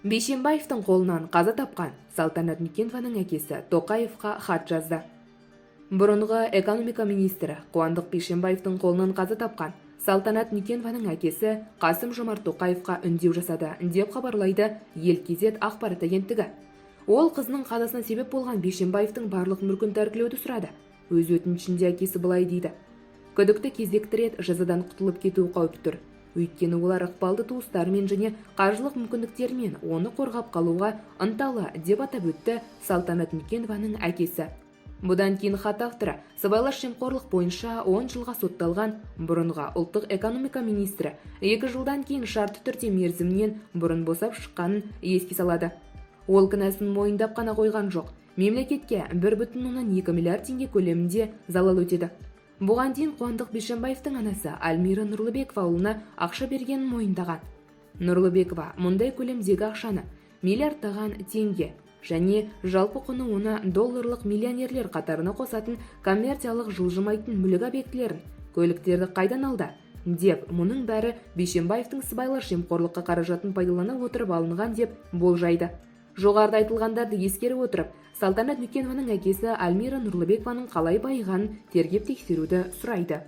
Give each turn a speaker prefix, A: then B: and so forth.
A: Бейшенбаевтың қолынан қаза тапқан Салтанат Нүкенованың әкесі Тоқаевқа хат жазды. Бұрынғы экономика министрі Қуандық Бейшенбаевтың қолынан қаза тапқан Салтанат Нүкенованың әкесі Қасым-Жомарт Тоқаевқа үндеу жасады деп хабарлайды Ел-Кезет ақпарат агенттігі. Ол қызының қазасына себеп болған Бейшенбаевтың барлық мүлкін тәркілеуді сұрады. Өз өтінішінде әкесі былай дейді: күдікті кезекті рет жазадан құтылып кету қауіпі тұр. Өйткені олар ықпалды туыстарымен және қаржылық мүмкіндіктермен оны қорғап қалуға ынталы, деп атап өтті Салтанат Нүкенованың әкесі. Бұдан кейін хат авторы сыбайлас жемқорлық бойынша 10 жылға сотталған бұрынғы ұлттық экономика министрі 2 жылдан кейін шартты түрде мерзімінен бұрын босап шыққанын еске салады. Ол кінәсін мойындап қана қойған жоқ. Мемлекетке 1,2 миллиард теңге көлемінде залал өтеді. Бұған дейін Қуандық Бейшенбаевтың анасы Альмира Нұрлыбекова ұлына ақша бергенін мойындаған. Нұрлыбекова мұндай көлемдегі ақшаны миллиардтаған теңге және жалпы құны оны долларлық миллионерлер қатарына қосатын коммерциялық жылжымайтын мүлік объектілерін, көліктерді қайдан алды деп, мұның бәрі Бейшенбаевтың сыбайлас жемқорлыққа қаражатын пайдалана отырып алынған деп болжайды. Жоғарыда айтылғандарды ескере отырып, Салтанат Нүкенованың әкесі Альмира Нұрлыбекованың қалай байығанын тергеп тексеруді сұрайды.